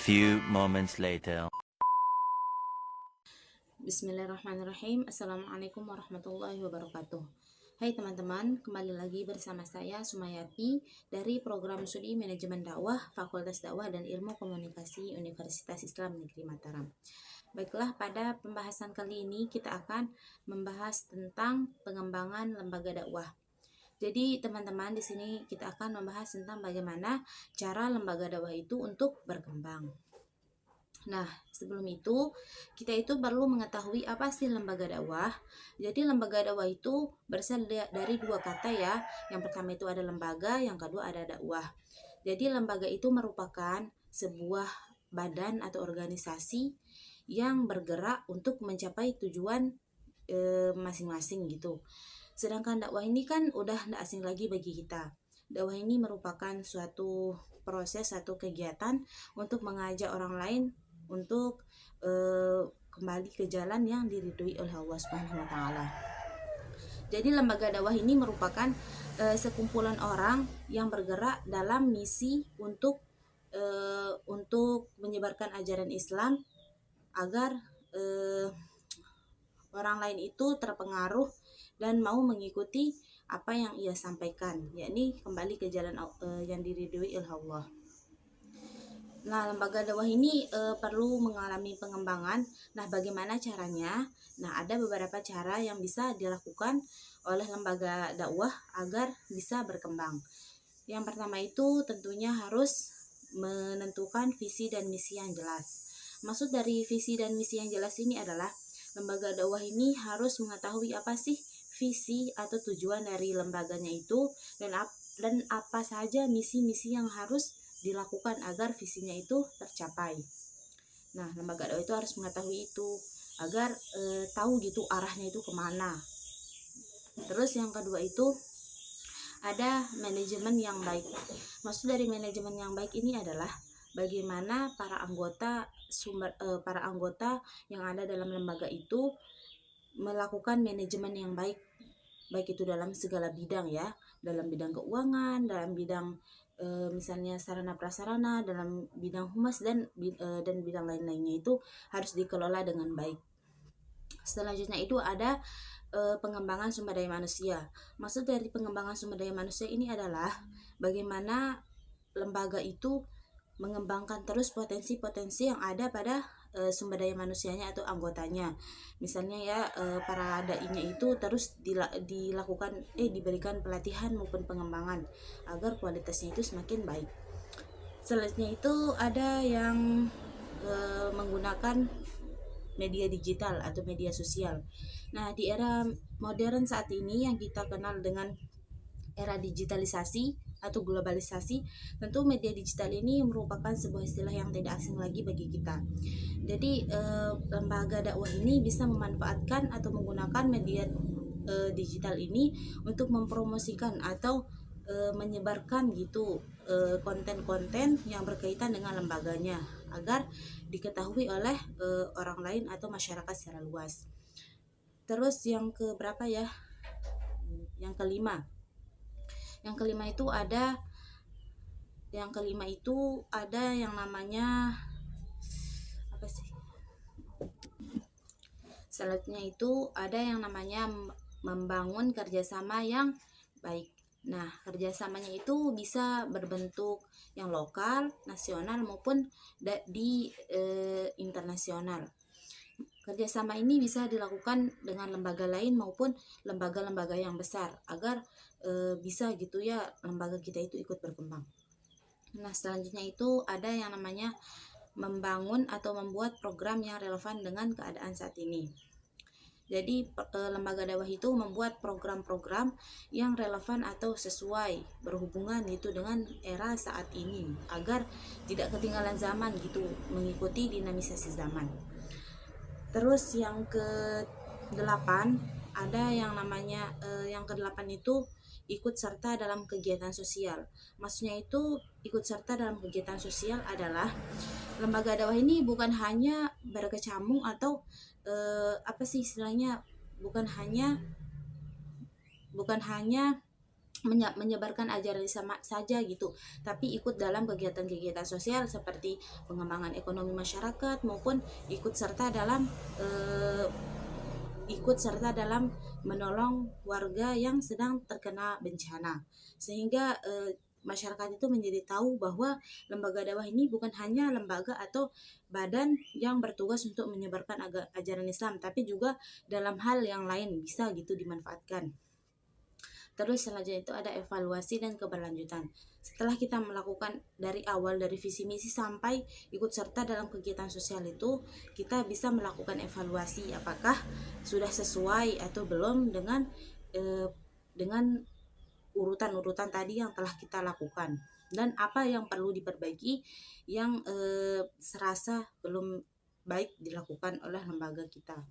few moments later. Bismillahirrahmanirrahim. Assalamualaikum warahmatullahi wabarakatuh. Hai teman-teman, kembali lagi bersama saya Sumayati dari Program Studi Manajemen Dakwah Fakultas Dakwah dan Ilmu Komunikasi Universitas Islam Negeri Mataram. Baiklah, pada pembahasan kali ini kita akan membahas tentang pengembangan lembaga dakwah. Jadi teman-teman, di sini kita akan membahas tentang bagaimana cara lembaga dakwah itu untuk berkembang. Nah, sebelum itu, kita itu perlu mengetahui apa sih lembaga dakwah. Jadi, lembaga dakwah itu berasal dari dua kata ya. Yang pertama itu ada lembaga, yang kedua ada dakwah. Jadi, lembaga itu merupakan sebuah badan atau organisasi yang bergerak untuk mencapai tujuan masing-masing gitu. Sedangkan dakwah ini kan udah tidak asing lagi bagi kita. Dakwah ini merupakan suatu proses atau kegiatan untuk mengajak orang lain untuk kembali ke jalan yang diridhoi oleh Allah Subhanahu wa taala. Jadi lembaga dakwah ini merupakan sekumpulan orang yang bergerak dalam misi untuk menyebarkan ajaran Islam agar orang lain itu terpengaruh dan mau mengikuti apa yang ia sampaikan, yakni kembali ke jalan yang diridhoi oleh Allah. Nah, lembaga dakwah ini perlu mengalami pengembangan. Nah, bagaimana caranya? Nah, ada beberapa cara yang bisa dilakukan oleh lembaga dakwah agar bisa berkembang. Yang pertama itu tentunya harus menentukan visi dan misi yang jelas. Maksud dari visi dan misi yang jelas ini adalah lembaga dakwah ini harus mengetahui apa sih visi atau tujuan dari lembaganya itu dan apa saja misi-misi yang harus dilakukan agar visinya itu tercapai. Nah, lembaga dakwah itu harus mengetahui itu agar tahu gitu arahnya itu kemana. Terus yang kedua itu ada manajemen yang baik. Maksud dari manajemen yang baik ini adalah bagaimana para anggota yang ada dalam lembaga itu melakukan manajemen yang baik itu dalam segala bidang ya, dalam bidang keuangan, dalam bidang misalnya sarana prasarana, dalam bidang humas dan bidang lain-lainnya itu harus dikelola dengan baik. Selanjutnya itu ada pengembangan sumber daya manusia. Maksud dari pengembangan sumber daya manusia ini adalah bagaimana lembaga itu mengembangkan terus potensi-potensi yang ada pada sumber daya manusianya atau anggotanya. Misalnya ya para dai-nya itu terus diberikan pelatihan maupun pengembangan agar kualitasnya itu semakin baik. Selanjutnya itu ada yang menggunakan media digital atau media sosial. Nah, di era modern saat ini yang kita kenal dengan era digitalisasi atau globalisasi, tentu media digital ini merupakan sebuah istilah yang tidak asing lagi bagi kita. Jadi lembaga dakwah ini bisa memanfaatkan atau menggunakan media digital ini untuk mempromosikan atau menyebarkan gitu konten-konten yang berkaitan dengan lembaganya agar diketahui oleh orang lain atau masyarakat secara luas. Terus yang keberapa ya? Yang kelima. Yang kelima itu ada yang namanya apa sih? Selanjutnya itu ada yang namanya membangun kerjasama yang baik. Nah, kerjasamanya itu bisa berbentuk yang lokal, nasional maupun di internasional. Kerjasama ini bisa dilakukan dengan lembaga lain maupun lembaga-lembaga yang besar agar bisa gitu ya lembaga kita itu ikut berkembang. Nah, selanjutnya itu ada yang namanya membangun atau membuat program yang relevan dengan keadaan saat ini. Jadi lembaga dakwah itu membuat program-program yang relevan atau sesuai berhubungan gitu dengan era saat ini agar tidak ketinggalan zaman gitu, mengikuti dinamisasi zaman. Terus yang ke-8 ada yang namanya yang ke-8 itu ikut serta dalam kegiatan sosial. Maksudnya itu ikut serta dalam kegiatan sosial adalah lembaga dakwah ini bukan hanya berkecamuk atau apa sih istilahnya, bukan hanya menyebarkan ajaran Islam saja gitu, tapi ikut dalam kegiatan-kegiatan sosial seperti pengembangan ekonomi masyarakat maupun eh, ikut serta dalam menolong warga yang sedang terkena bencana, sehingga masyarakat itu menjadi tahu bahwa lembaga dakwah ini bukan hanya lembaga atau badan yang bertugas untuk menyebarkan ajaran Islam, tapi juga dalam hal yang lain bisa gitu dimanfaatkan. Terus selanjutnya itu ada evaluasi dan keberlanjutan. Setelah kita melakukan dari awal dari visi misi sampai ikut serta dalam kegiatan sosial itu, kita bisa melakukan evaluasi apakah sudah sesuai atau belum eh, dengan urutan-urutan tadi yang telah kita lakukan, dan apa yang perlu diperbaiki yang serasa belum baik dilakukan oleh lembaga kita.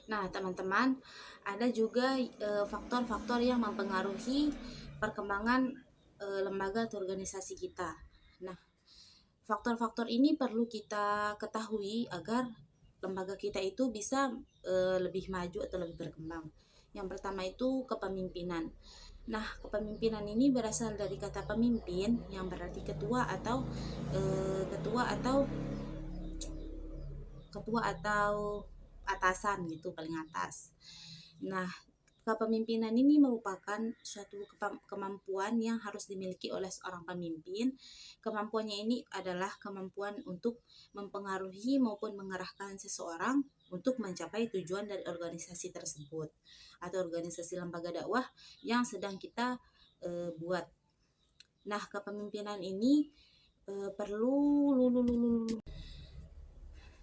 Nah, teman-teman, ada juga faktor-faktor yang mempengaruhi perkembangan lembaga atau organisasi kita. Nah, faktor-faktor ini perlu kita ketahui agar lembaga kita itu bisa lebih maju atau lebih berkembang. Yang pertama itu kepemimpinan. Nah, kepemimpinan ini berasal dari kata pemimpin yang berarti ketua atau eh, ketua atau ketua atau atasan gitu, paling atas. Nah, kepemimpinan ini merupakan suatu kemampuan yang harus dimiliki oleh seorang pemimpin. Kemampuannya ini adalah kemampuan untuk mempengaruhi maupun mengarahkan seseorang untuk mencapai tujuan dari organisasi tersebut atau organisasi lembaga dakwah yang sedang kita buat. Nah, kepemimpinan ini perlu.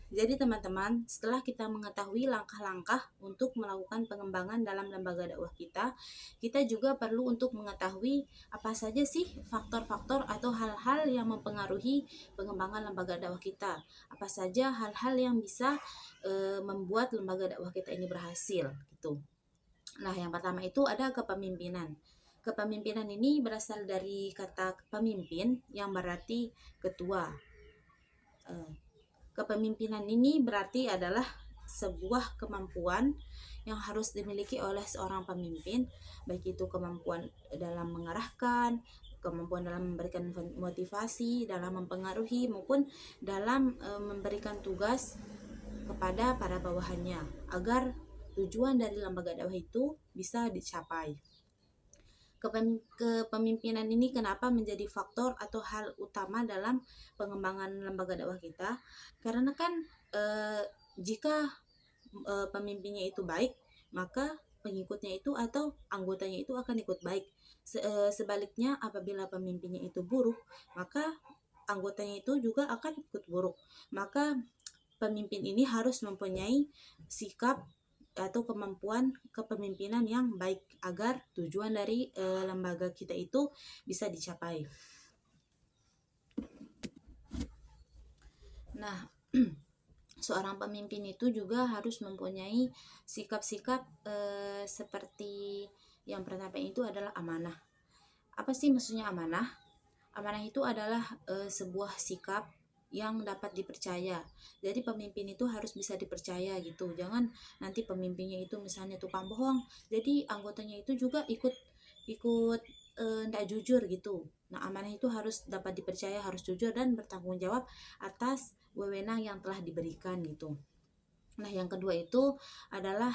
Jadi teman-teman, setelah kita mengetahui langkah-langkah untuk melakukan pengembangan dalam lembaga dakwah kita juga perlu untuk mengetahui apa saja sih faktor-faktor atau hal-hal yang mempengaruhi pengembangan lembaga dakwah kita. Apa saja hal-hal yang bisa membuat lembaga dakwah kita ini berhasil gitu. Nah, yang pertama itu ada kepemimpinan. Kepemimpinan ini berasal dari kata pemimpin yang berarti ketua. Kepemimpinan ini berarti adalah sebuah kemampuan yang harus dimiliki oleh seorang pemimpin, baik itu kemampuan dalam mengarahkan, kemampuan dalam memberikan motivasi, dalam mempengaruhi, maupun dalam memberikan tugas kepada para bawahannya agar tujuan dari lembaga dakwah itu bisa dicapai. Kepemimpinan ini kenapa menjadi faktor atau hal utama dalam pengembangan lembaga dakwah kita? Karena kan jika pemimpinnya itu baik, maka pengikutnya itu atau anggotanya itu akan ikut baik. Sebaliknya, apabila pemimpinnya itu buruk, maka anggotanya itu juga akan ikut buruk. Maka pemimpin ini harus mempunyai sikap atau kemampuan kepemimpinan yang baik agar tujuan dari lembaga kita itu bisa dicapai. Nah, seorang pemimpin itu juga harus mempunyai sikap-sikap seperti yang pertama itu adalah amanah. Apa sih maksudnya amanah? Amanah itu adalah sebuah sikap yang dapat dipercaya. Jadi pemimpin itu harus bisa dipercaya gitu. Jangan nanti pemimpinnya itu misalnya tukang bohong, jadi anggotanya itu juga ikut ikut tidak jujur gitu. Nah, amanah itu harus dapat dipercaya, harus jujur dan bertanggung jawab atas wewenang yang telah diberikan gitu. Nah, yang kedua itu adalah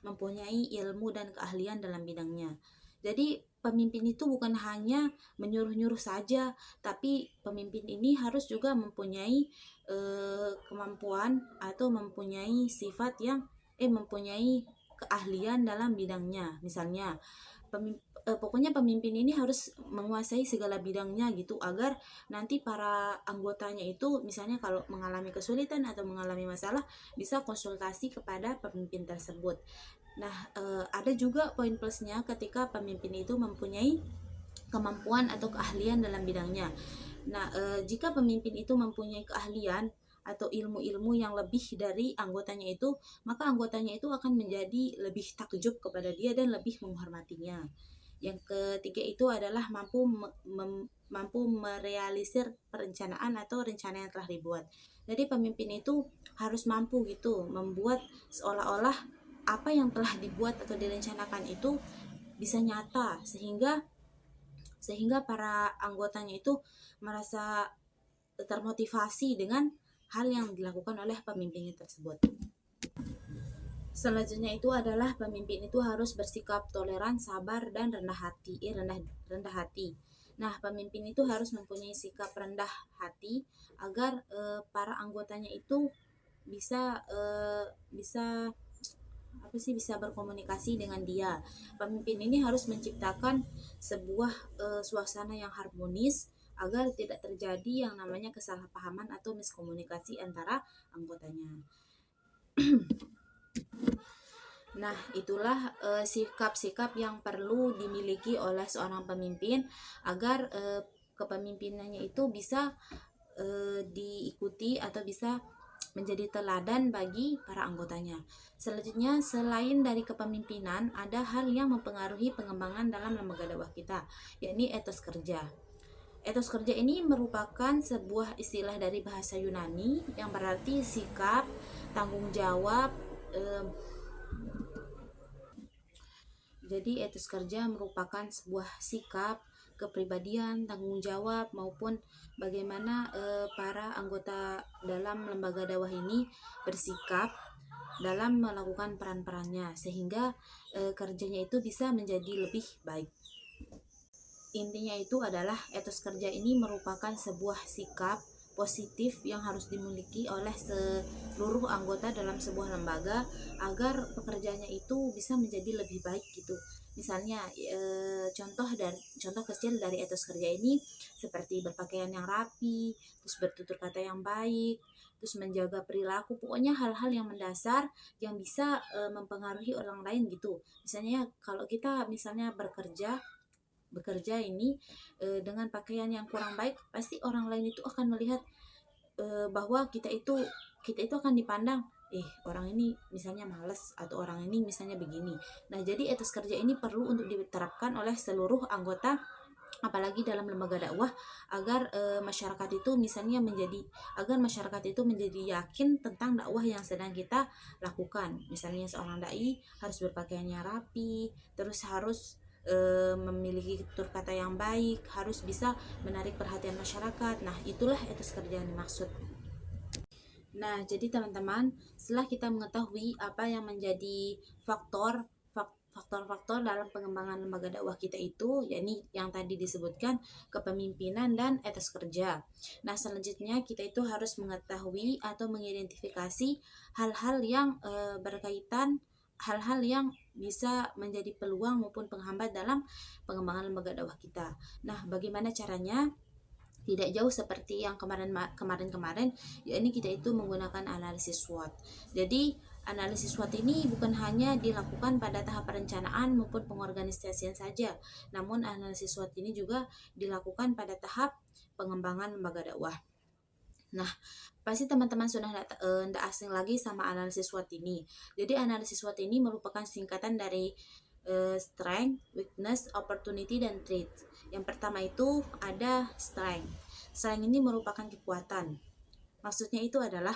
mempunyai ilmu dan keahlian dalam bidangnya. Jadi pemimpin itu bukan hanya menyuruh-nyuruh saja, tapi pemimpin ini harus juga mempunyai kemampuan atau mempunyai sifat yang mempunyai keahlian dalam bidangnya. Misalnya, pokoknya pemimpin ini harus menguasai segala bidangnya gitu agar nanti para anggotanya itu misalnya kalau mengalami kesulitan atau mengalami masalah bisa konsultasi kepada pemimpin tersebut. Nah, ada juga poin plusnya ketika pemimpin itu mempunyai kemampuan atau keahlian dalam bidangnya. Nah, jika pemimpin itu mempunyai keahlian atau ilmu-ilmu yang lebih dari anggotanya itu, maka anggotanya itu akan menjadi lebih takjub kepada dia dan lebih menghormatinya. Yang ketiga itu adalah mampu merealisir perencanaan atau rencana yang telah dibuat. Jadi pemimpin itu harus mampu gitu membuat seolah-olah apa yang telah dibuat atau direncanakan itu bisa nyata, sehingga para anggotanya itu merasa termotivasi dengan hal yang dilakukan oleh pemimpinnya tersebut. Selanjutnya itu adalah pemimpin itu harus bersikap toleran, sabar, dan rendah hati. Nah, pemimpin itu harus mempunyai sikap rendah hati agar para anggotanya itu bisa bisa berkomunikasi dengan dia. Pemimpin ini harus menciptakan sebuah suasana yang harmonis agar tidak terjadi yang namanya kesalahpahaman atau miskomunikasi antara anggotanya. Nah, itulah sikap-sikap yang perlu dimiliki oleh seorang pemimpin agar kepemimpinannya itu bisa diikuti atau bisa menjadi teladan bagi para anggotanya. Selanjutnya, selain dari kepemimpinan, ada hal yang mempengaruhi pengembangan dalam lembaga dakwah kita, yakni etos kerja. Etos kerja ini merupakan sebuah istilah dari bahasa Yunani yang berarti sikap, tanggung jawab. Jadi etos kerja merupakan sebuah sikap, kepribadian, tanggung jawab maupun bagaimana para anggota dalam lembaga dakwah ini bersikap dalam melakukan peran-perannya sehingga kerjanya itu bisa menjadi lebih baik. Intinya itu adalah etos kerja ini merupakan sebuah sikap positif yang harus dimiliki oleh seluruh anggota dalam sebuah lembaga agar pekerjaannya itu bisa menjadi lebih baik gitu. Misalnya contoh kecil dari etos kerja ini seperti berpakaian yang rapi, terus bertutur kata yang baik, terus menjaga perilaku, pokoknya hal-hal yang mendasar yang bisa mempengaruhi orang lain gitu. Misalnya kalau kita misalnya bekerja ini dengan pakaian yang kurang baik, pasti orang lain itu akan melihat bahwa kita itu akan dipandang orang ini misalnya malas atau orang ini misalnya begini. Nah, jadi etos kerja ini perlu untuk diterapkan oleh seluruh anggota apalagi dalam lembaga dakwah agar masyarakat itu menjadi yakin tentang dakwah yang sedang kita lakukan. Misalnya seorang dai harus berpakaiannya rapi, terus harus memiliki tutur kata yang baik, harus bisa menarik perhatian masyarakat. Nah, itulah etos kerja yang dimaksud. Nah, jadi teman-teman, setelah kita mengetahui apa yang menjadi faktor-faktor dalam pengembangan lembaga dakwah kita itu, yakni yang tadi disebutkan kepemimpinan dan etos kerja. Nah, selanjutnya kita itu harus mengetahui atau mengidentifikasi hal-hal yang hal-hal yang bisa menjadi peluang maupun penghambat dalam pengembangan lembaga dakwah kita. Nah, bagaimana caranya? Tidak jauh seperti yang kemarin, yakni kita itu menggunakan analisis SWOT. Jadi, analisis SWOT ini bukan hanya dilakukan pada tahap perencanaan maupun pengorganisasian saja, namun analisis SWOT ini juga dilakukan pada tahap pengembangan lembaga dakwah. Nah, pasti teman-teman sudah tidak asing lagi sama analisis SWOT ini. Jadi analisis SWOT ini merupakan singkatan dari strength, weakness, opportunity, dan threat. Yang pertama itu ada strength. Strength ini merupakan kekuatan. Maksudnya itu adalah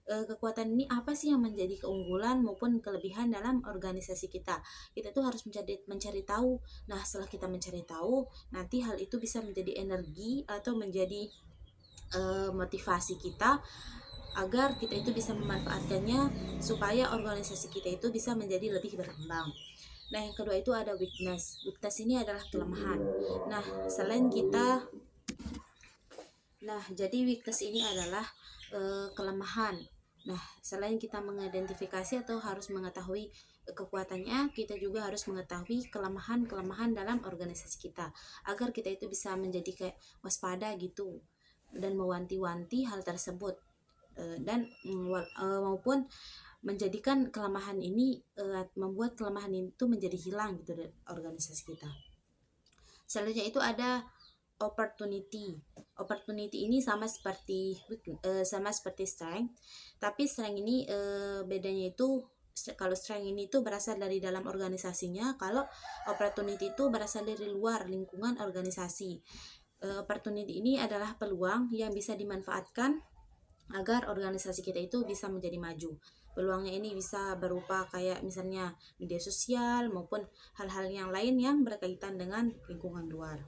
kekuatan ini apa sih yang menjadi keunggulan maupun kelebihan dalam organisasi kita. Kita tuh harus mencari tahu. Nah, setelah kita mencari tahu, nanti hal itu bisa menjadi energi atau menjadi motivasi kita agar kita itu bisa memanfaatkannya supaya organisasi kita itu bisa menjadi lebih berkembang. Nah, yang kedua itu ada weakness. Weakness ini adalah kelemahan. Jadi weakness ini adalah kelemahan. Nah, selain kita mengidentifikasi atau harus mengetahui kekuatannya, kita juga harus mengetahui kelemahan-kelemahan dalam organisasi kita agar kita itu bisa menjadi kayak waspada gitu dan mewanti-wanti hal tersebut dan maupun menjadikan kelemahan ini membuat kelemahan itu menjadi hilang gitu dari organisasi kita. Selanjutnya itu ada opportunity. Opportunity ini sama seperti strength, tapi strength ini bedanya itu kalau strength ini itu berasal dari dalam organisasinya, kalau opportunity itu berasal dari luar lingkungan organisasi. Opportunity ini adalah peluang yang bisa dimanfaatkan agar organisasi kita itu bisa menjadi maju. Peluangnya ini bisa berupa kayak misalnya media sosial maupun hal-hal yang lain yang berkaitan dengan lingkungan luar.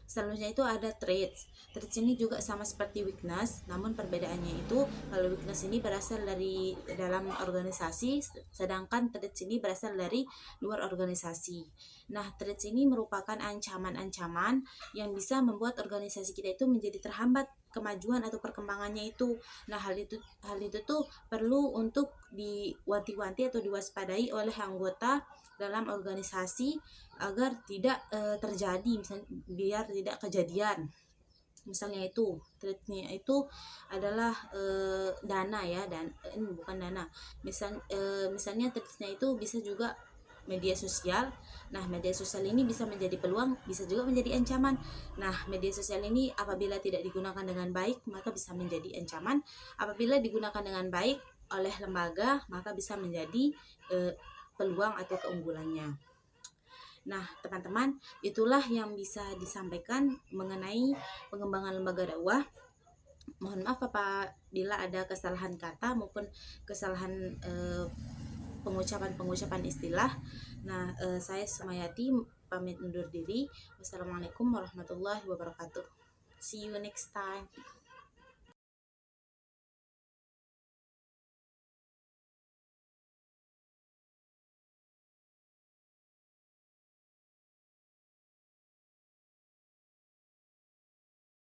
Selanjutnya itu ada traits. Traits ini juga sama seperti weakness, namun perbedaannya itu kalau weakness ini berasal dari dalam organisasi, sedangkan traits ini berasal dari luar organisasi. Nah, traits ini merupakan ancaman-ancaman yang bisa membuat organisasi kita itu menjadi terhambat kemajuan atau perkembangannya itu. Nah, hal itu tuh perlu untuk diwanti-wanti atau diwaspadai oleh anggota dalam organisasi agar tidak terjadi, misalnya biar tidak kejadian. Misalnya itu treatnya itu adalah dana ya, dan bukan dana. Misalnya treatnya itu bisa juga media sosial. Nah, media sosial ini bisa menjadi peluang, bisa juga menjadi ancaman. Nah, media sosial ini apabila tidak digunakan dengan baik, maka bisa menjadi ancaman. Apabila digunakan dengan baik oleh lembaga, maka bisa menjadi peluang atau keunggulannya. Nah, teman-teman, itulah yang bisa disampaikan mengenai pengembangan lembaga dakwah. Mohon maaf apabila ada kesalahan kata maupun kesalahan pengucapan istilah. Nah, saya Sumayati pamit undur diri. Wassalamualaikum warahmatullahi wabarakatuh. See you next time.